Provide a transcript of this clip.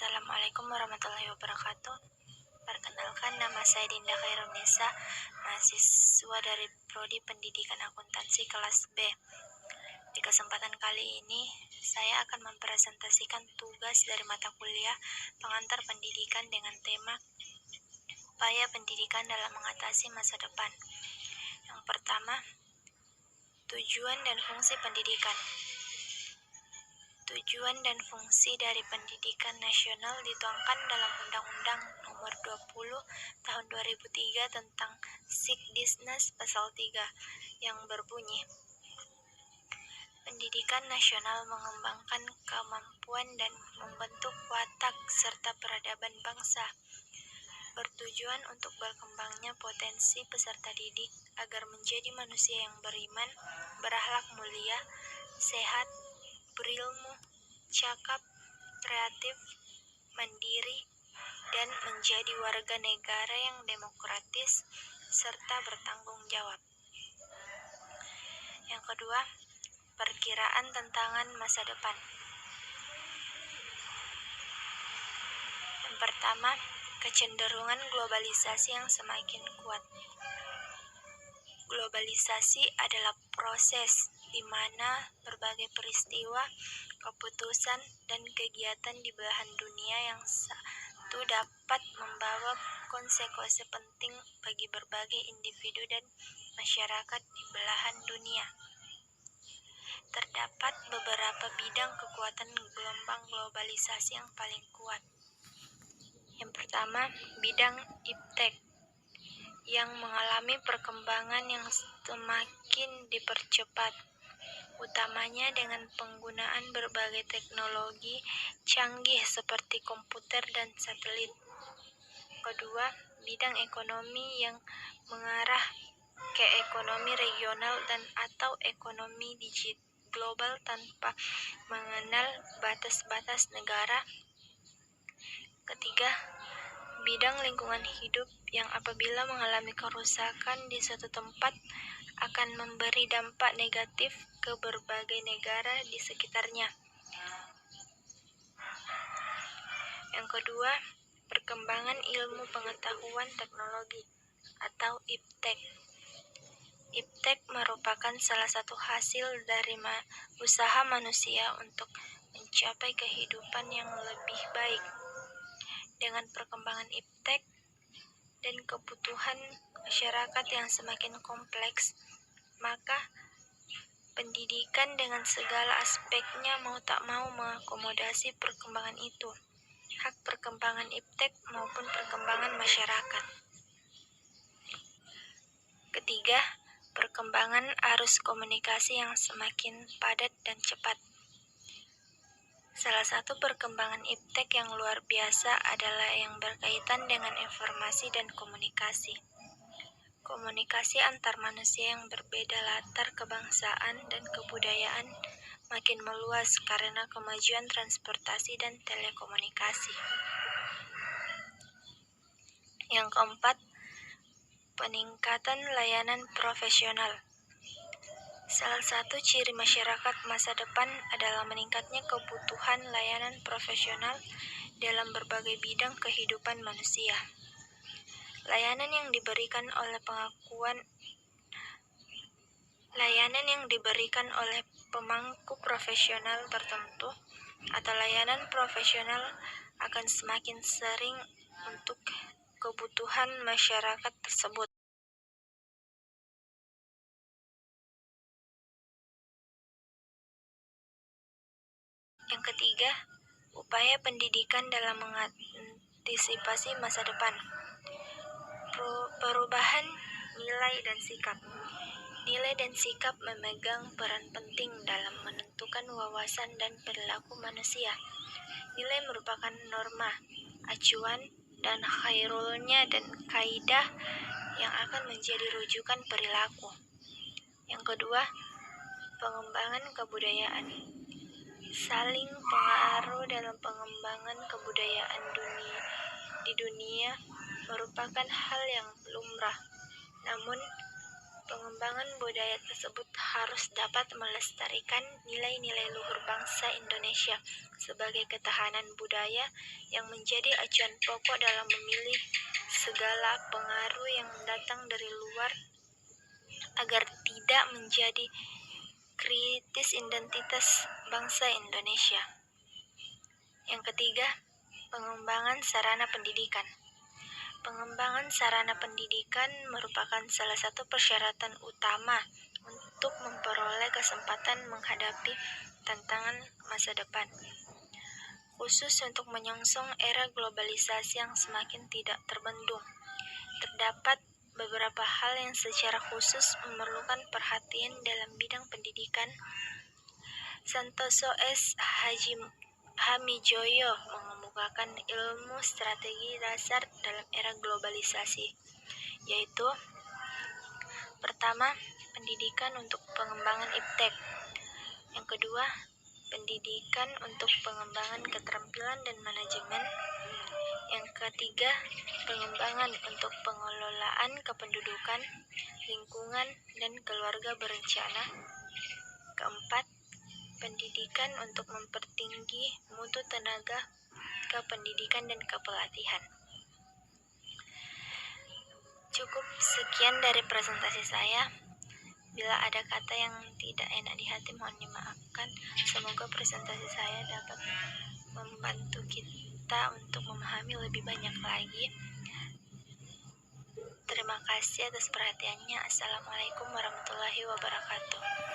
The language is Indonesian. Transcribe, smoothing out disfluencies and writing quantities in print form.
Assalamualaikum warahmatullahi wabarakatuh. Perkenalkan, nama saya Dinda Khairunisa, mahasiswa dari Prodi Pendidikan Akuntansi kelas B. Di kesempatan kali ini, saya akan mempresentasikan tugas dari mata kuliah pengantar pendidikan dengan tema upaya pendidikan dalam mengatasi masa depan. Yang pertama, tujuan dan fungsi pendidikan. Tujuan dan fungsi dari pendidikan nasional dituangkan dalam Undang-Undang Nomor 20 Tahun 2003 tentang Sikdisnas Pasal 3 yang berbunyi, pendidikan nasional mengembangkan kemampuan dan membentuk watak serta peradaban bangsa, bertujuan untuk berkembangnya potensi peserta didik agar menjadi manusia yang beriman, berakhlak mulia, sehat, berilmu, cakap, kreatif, mandiri, dan menjadi warga negara yang demokratis serta bertanggung jawab. Yang kedua, perkiraan tantangan masa depan. Yang pertama, kecenderungan globalisasi yang semakin kuat. Globalisasi adalah proses di mana berbagai peristiwa, keputusan, dan kegiatan di belahan dunia yang satu dapat membawa konsekuensi penting bagi berbagai individu dan masyarakat di belahan dunia. Terdapat beberapa bidang kekuatan gelombang globalisasi yang paling kuat. Yang pertama, bidang iptek yang mengalami perkembangan yang semakin dipercepat, utamanya dengan penggunaan berbagai teknologi canggih seperti komputer dan satelit. Kedua, bidang ekonomi yang mengarah ke ekonomi regional dan atau ekonomi global tanpa mengenal batas-batas negara. Ketiga, bidang lingkungan hidup yang apabila mengalami kerusakan di suatu tempat akan memberi dampak negatif ke berbagai negara di sekitarnya. Yang kedua, perkembangan ilmu pengetahuan teknologi atau iptek. Iptek merupakan salah satu hasil dari usaha manusia untuk mencapai kehidupan yang lebih baik. Dengan perkembangan iptek dan kebutuhan masyarakat yang semakin kompleks, maka pendidikan dengan segala aspeknya mau tak mau mengakomodasi perkembangan itu, hak perkembangan iptek maupun perkembangan masyarakat. Ketiga, perkembangan arus komunikasi yang semakin padat dan cepat. Salah satu perkembangan iptek yang luar biasa adalah yang berkaitan dengan informasi dan komunikasi. Komunikasi antar manusia yang berbeda latar kebangsaan dan kebudayaan makin meluas karena kemajuan transportasi dan telekomunikasi. Yang keempat, peningkatan layanan profesional. Salah satu ciri masyarakat masa depan adalah meningkatnya kebutuhan layanan profesional dalam berbagai bidang kehidupan manusia. Layanan yang diberikan oleh pemangku profesional tertentu atau layanan profesional akan semakin sering untuk kebutuhan masyarakat tersebut. Yang ketiga, upaya pendidikan dalam mengantisipasi masa depan. Perubahan nilai dan sikap. Nilai dan sikap memegang peran penting dalam menentukan wawasan dan perilaku manusia. Nilai merupakan norma, acuan, dan khairulnya dan kaidah yang akan menjadi rujukan perilaku. Yang kedua, pengembangan kebudayaan. Saling pengaruh dalam pengembangan kebudayaan di dunia merupakan hal yang lumrah. Namun, Pengembangan budaya tersebut harus dapat melestarikan nilai-nilai luhur bangsa Indonesia sebagai ketahanan budaya yang menjadi acuan pokok dalam memilih segala pengaruh yang datang dari luar agar tidak menjadi kritis identitas bangsa Indonesia. Yang ketiga, pengembangan sarana pendidikan. Pengembangan sarana pendidikan merupakan salah satu persyaratan utama untuk memperoleh kesempatan menghadapi tantangan masa depan, khusus untuk menyongsong era globalisasi yang semakin tidak terbendung. Terdapat beberapa hal yang secara khusus memerlukan perhatian dalam bidang pendidikan. Santoso S. Hamijoyo mengemukakan ilmu strategi dasar dalam era globalisasi, yaitu pertama, pendidikan untuk pengembangan iptek. Yang kedua, pendidikan untuk pengembangan keterampilan dan manajemen. Yang ketiga, pengembangan untuk pengelolaan kependudukan, lingkungan, dan keluarga berencana. Keempat, pendidikan untuk mempertinggi mutu tenaga kependidikan dan kepelatihan. Cukup sekian dari presentasi saya. Bila ada kata yang tidak enak di hati, mohon dimaafkan. Semoga presentasi saya dapat membantu kita untuk memahami lebih banyak lagi. Terima kasih atas perhatiannya. Assalamualaikum warahmatullahi wabarakatuh.